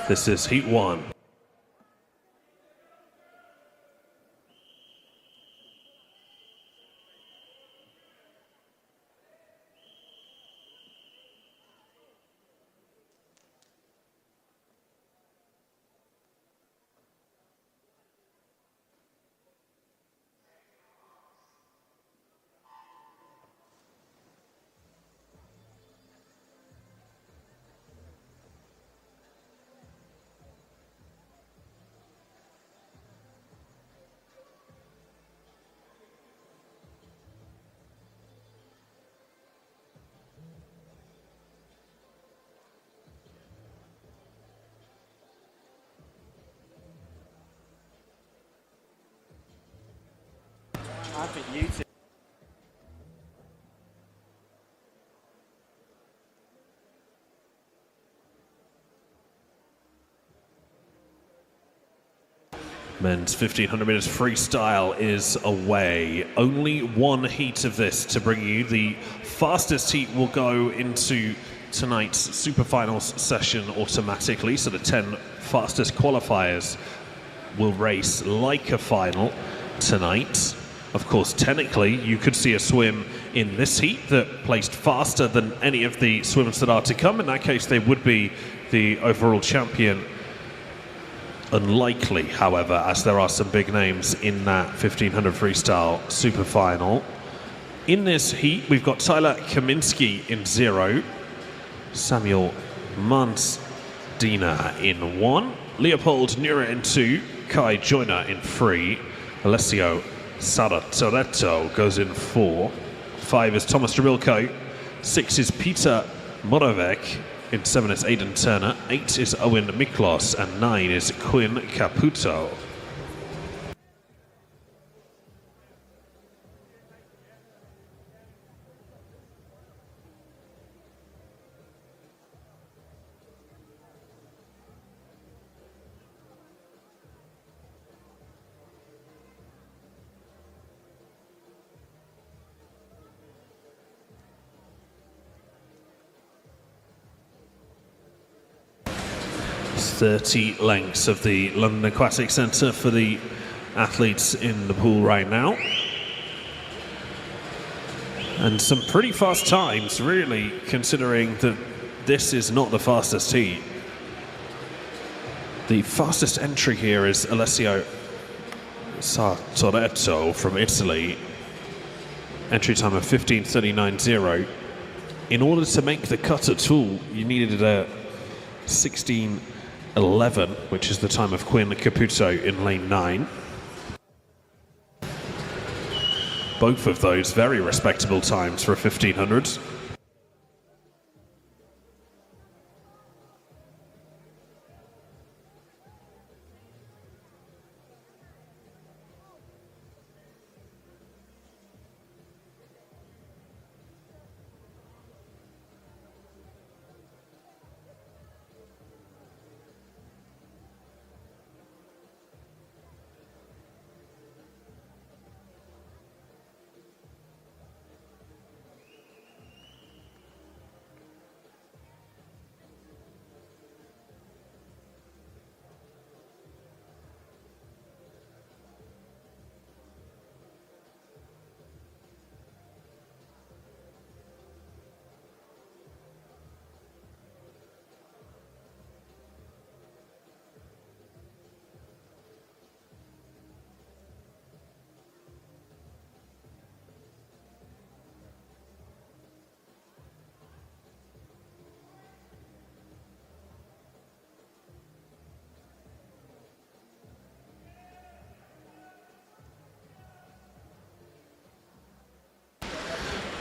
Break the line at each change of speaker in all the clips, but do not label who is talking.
This is Heat 1.
I think you two.
Men's 1500 meters freestyle is away. Only one heat of this to bring you. The fastest heat will go into tonight's super finals session automatically. So the 10 fastest qualifiers will race like a final tonight. Of course, technically, you could see a swim in this heat that placed faster than any of the swims that are to come. In that case, they would be the overall champion. Unlikely, however, as there are some big names in that 1500 freestyle super final. In this heat, we've got Tyler Kaminsky in 0, Samuel Mansdina in 1, Leopold Nura in 2, Kai Joyner in 3, Alessio Saratoretto goes in 4, 5 is Thomas Drabylko, 6 is Peter Moravec, in 7 is Aidan Turner, 8 is Owen Miklos, and 9 is Quinn Caputo. It's 30 lengths of the London Aquatic Centre for the athletes in the pool right now. And some pretty fast times, really, considering that this is not the fastest heat. The fastest entry here is Alessio Sartoretto from Italy. Entry time of 15:39.0. In order to make the cut at all, you needed a 16:11, which is the time of Quinn Caputo in lane 9. Both of those very respectable times for a 1500.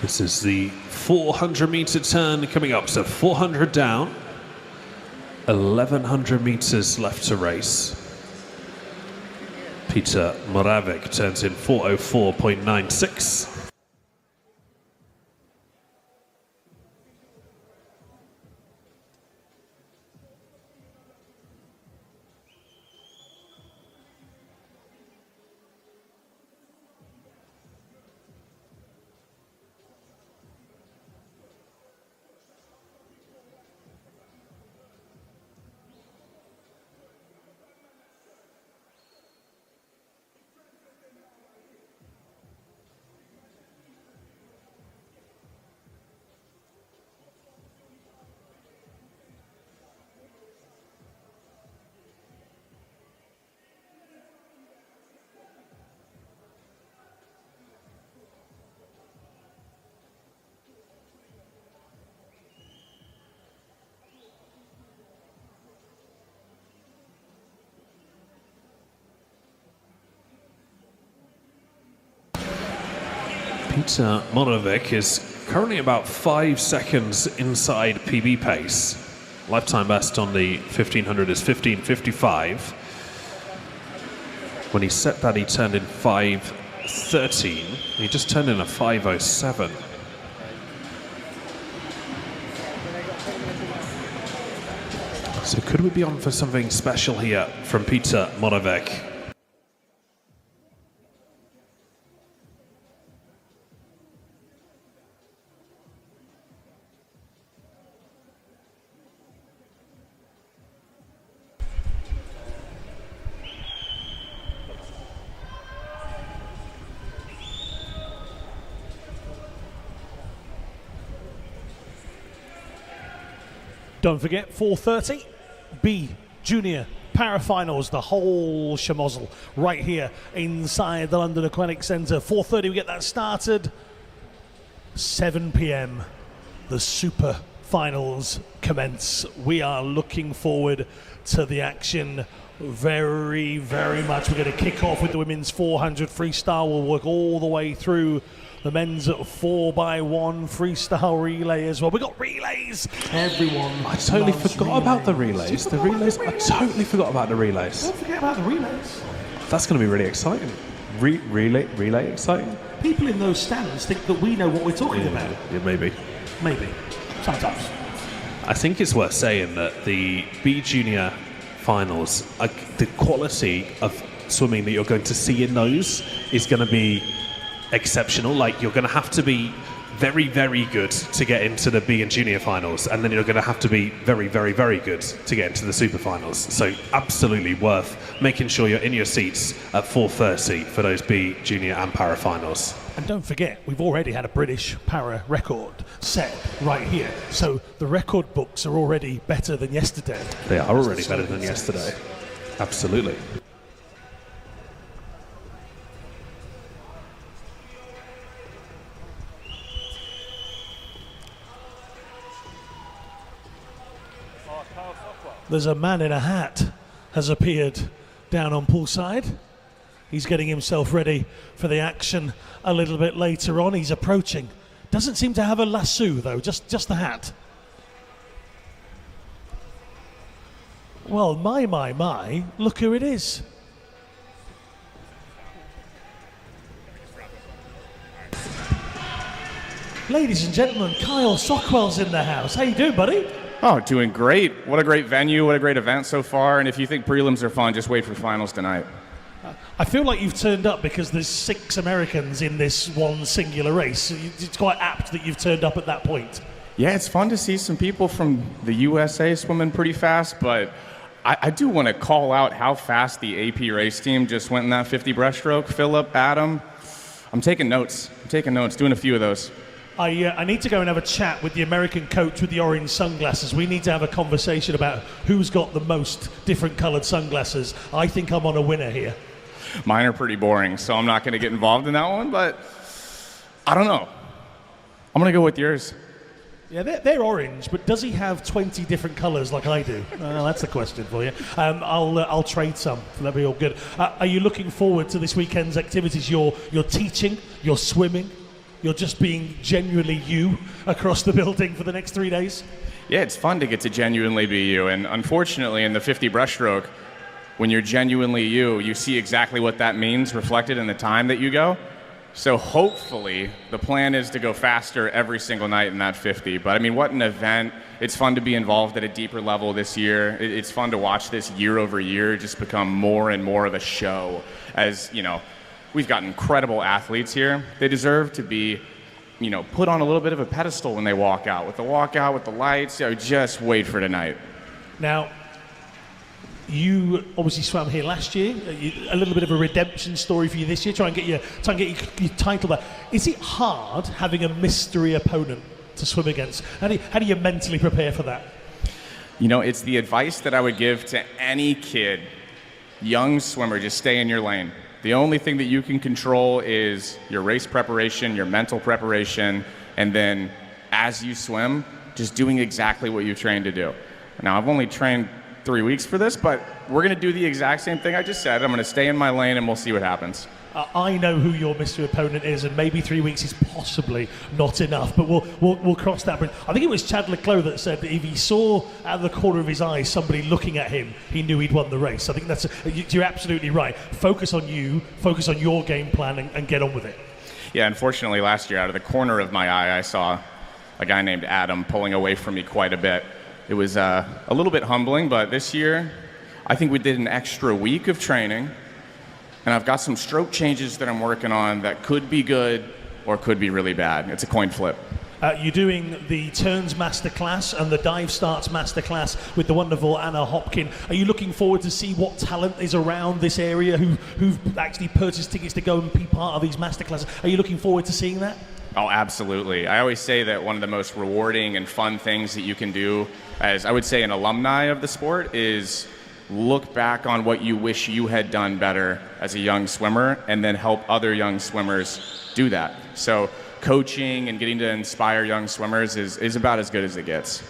This is the 400 meter turn coming up, so 400 down, 1100 meters left to race. Peter Moravec turns in 4:04.96. Peter Monovic is currently about 5 seconds inside PB pace. Lifetime best on the 1500 is 15:55. When he set that, he turned in 5:13. He just turned in a 5:07. So could we be on for something special here from Peter Monovic?
Don't forget, 4:30, B Junior Parafinals, the whole schmozzle right here inside the London Aquatic Centre. 4:30, we get that started. 7 p.m, the Super Finals commence. We are looking forward to the action very, very much. We're going to kick off with the women's 400 freestyle. We'll work all the way through the men's 4x1 freestyle relay as well. We got relays. Everyone.
I totally forgot about the relays. The relays. I totally forgot about the relays.
Don't forget about the relays.
That's going to be really exciting. Relay exciting.
People in those stands think that we know what we're talking about.
Yeah, maybe.
Maybe. Sometimes.
I think it's worth saying that the B Junior finals, the quality of swimming that you're going to see in those is going to be exceptional. Like, you're going to have to be very, very good to get into the B and Junior finals, and then you're going to have to be very, very, very good to get into the Super finals. So absolutely worth making sure you're in your seats at 4:30 for those B, Junior and Para finals.
And don't forget, we've already had a British para record set right here. So the record books are already better than yesterday.
They are already better than yesterday. Absolutely.
There's a man in a hat has appeared down on poolside. He's getting himself ready for the action a little bit later on. He's approaching. Doesn't seem to have a lasso though, just the hat. Well, my, look who it is. Ladies and gentlemen, Kyle Sockwell's in the house. How you doing, buddy?
Oh, doing great. What a great venue, what a great event so far. And if you think prelims are fun, just wait for finals tonight.
I feel like you've turned up because there's 6 Americans in this one singular race. It's quite apt that you've turned up at that point.
Yeah, it's fun to see some people from the USA swimming pretty fast, but I do want to call out how fast the AP race team just went in that 50 breaststroke. Philip, Adam, I'm taking notes, doing a few of those.
I need to go and have a chat with the American coach with the orange sunglasses. We need to have a conversation about who's got the most different coloured sunglasses. I think I'm on a winner here.
Mine are pretty boring, so I'm not going to get involved in that one, but I don't know. I'm going to go with yours.
Yeah, they're orange, but does he have 20 different colours like I do? That's the question for you. I'll trade some. That'll be all good. Are you looking forward to this weekend's activities? You're teaching, you're swimming, you're just being genuinely you across the building for the next 3 days?
Yeah, it's fun to get to genuinely be you, and unfortunately in the 50 breaststroke, when you're genuinely you, you see exactly what that means reflected in the time that you go. So hopefully the plan is to go faster every single night in that 50. But I mean, what an event. It's fun to be involved at a deeper level this year. It's fun to watch this year over year just become more and more of a show. As, you know, we've got incredible athletes here. They deserve to be, you know, put on a little bit of a pedestal when they walk out. With the walkout, with the lights, you know, just wait for tonight.
Now, you obviously swam here last year. A little bit of a redemption story for you this year. Try and get your title back. Is it hard having a mystery opponent to swim against? How do you mentally prepare for that?
You know, it's the advice that I would give to any kid, young swimmer. Just stay in your lane. The only thing that you can control is your race preparation, your mental preparation, and then as you swim, just doing exactly what you've trained to do. Now, I've only trained 3 weeks for this, but we're going to do the exact same thing I just said. I'm going to stay in my lane and we'll see what happens.
I know who your Mr. Opponent is, and maybe 3 weeks is possibly not enough, but we'll cross that bridge. I think it was Chad Leclos that said that if he saw out of the corner of his eye somebody looking at him, he knew he'd won the race. I think you're absolutely right. Focus on you, focus on your game plan, and get on with it.
Yeah, unfortunately, last year, out of the corner of my eye, I saw a guy named Adam pulling away from me quite a bit. It was a little bit humbling, but this year, I think we did an extra week of training, and I've got some stroke changes that I'm working on that could be good or could be really bad. It's a coin flip.
You're doing the turns masterclass and the dive starts masterclass with the wonderful Anna Hopkin. Are you looking forward to see what talent is around this area who've actually purchased tickets to go and be part of these masterclasses? Are you looking forward to seeing that?
Oh, absolutely. I always say that one of the most rewarding and fun things that you can do as, I would say, an alumni of the sport is look back on what you wish you had done better as a young swimmer and then help other young swimmers do that. So coaching and getting to inspire young swimmers is about as good as it gets.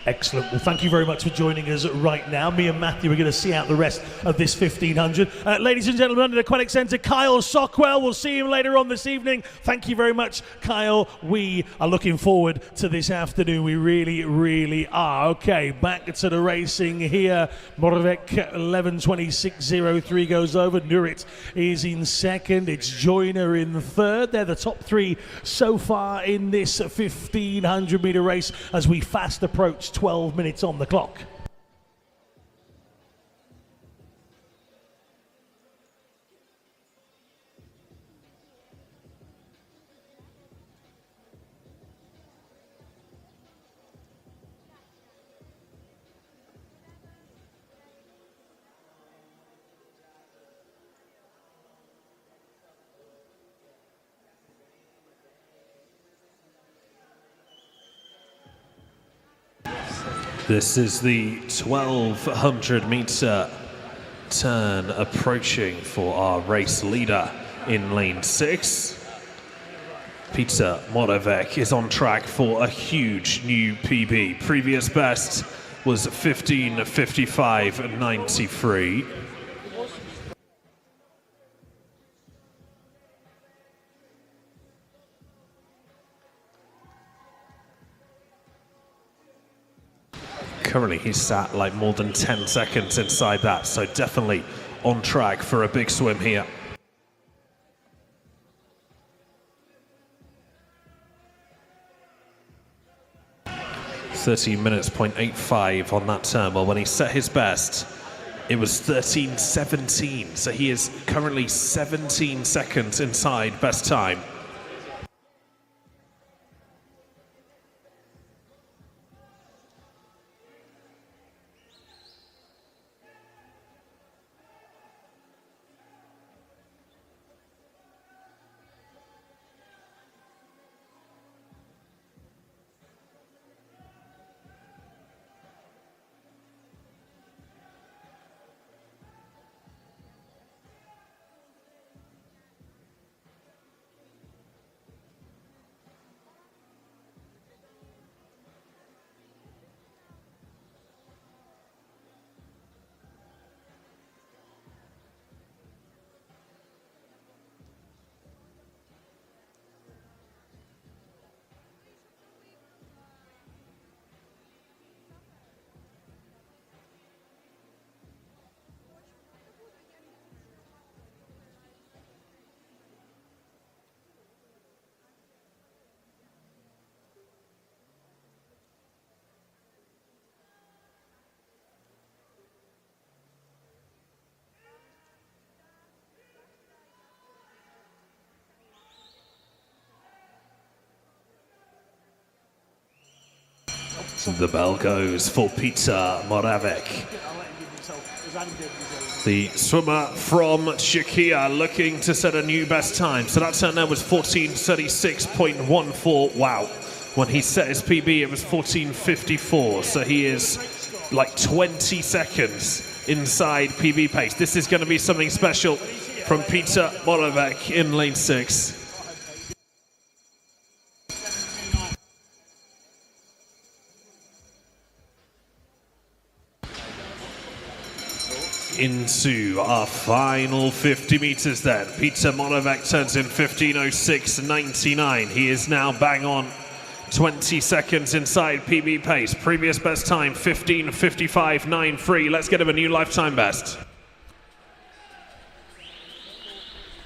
Excellent. Well, thank you very much for joining us right now. Me and Matthew are going to see out the rest of this 1500. Ladies and gentlemen, under the Aquatic Centre, Kyle Sockwell. We'll see him later on this evening. Thank you very much, Kyle. We are looking forward to this afternoon. We really, really are. Okay, back to the racing here. Moravec 11:26.03 goes over. Nurit is in second. It's Joyner in third. They're the top three so far in this 1500 metre race as we fast approach 12 minutes on the clock.
This is the 1200 meter turn approaching for our race leader in lane 6. Peter Moravec is on track for a huge new PB. Previous best was 15:55.93. Currently he's sat like more than 10 seconds inside that, so definitely on track for a big swim here. 13 minutes, 0.85 on that turn. Well, when he set his best, it was 13:17, so he is currently 17 seconds inside best time. The bell goes for Peter Moravec. The swimmer from Czechia looking to set a new best time. So that turn there was 14:36.14. Wow. When he set his PB, it was 14:54. So he is like 20 seconds inside PB pace. This is going to be something special from Peter Moravec in lane 6. into our final 50 meters then. Peter Moravec turns in 15:06.99. He is now bang on 20 seconds inside PB pace. Previous best time 15:55.93. Let's get him a new lifetime best.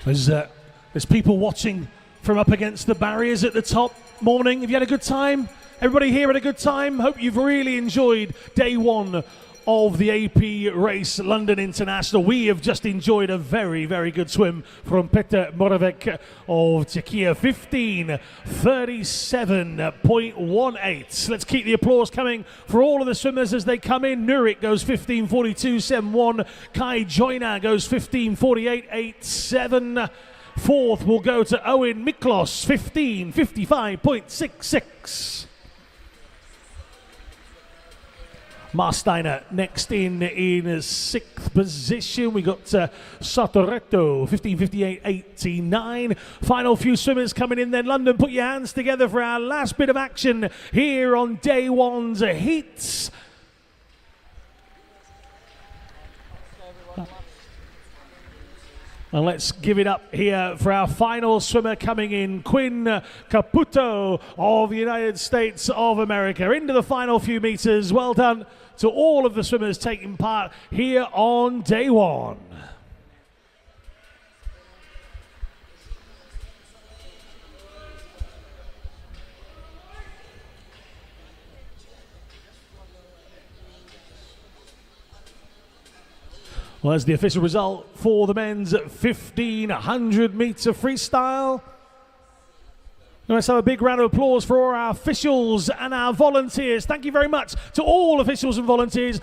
There's people watching from up against the barriers at the top. Morning, have you had a good time? Everybody here had a good time? Hope you've really enjoyed day one of the AP race, London International. We have just enjoyed a very, very good swim from Peter Moravec of Czechia, 15:37.18. Let's keep the applause coming for all of the swimmers as they come in. Nurik goes 15:42.71. Kai Joyner goes 15:48.87. Fourth will go to Owen Miklos, 15:55.66. Marsteiner next in sixth position. We got Sartoretto, 15:58.89. Final few swimmers coming in then. London, put your hands together for our last bit of action here on day one's heats. And let's give it up here for our final swimmer coming in, Quinn Caputo of the United States of America. Into the final few meters. Well done to all of the swimmers taking part here on day one. Well, that's the official result for the men's 1500 meter freestyle. Let's have a big round of applause for all our officials and our volunteers. Thank you very much to all officials and volunteers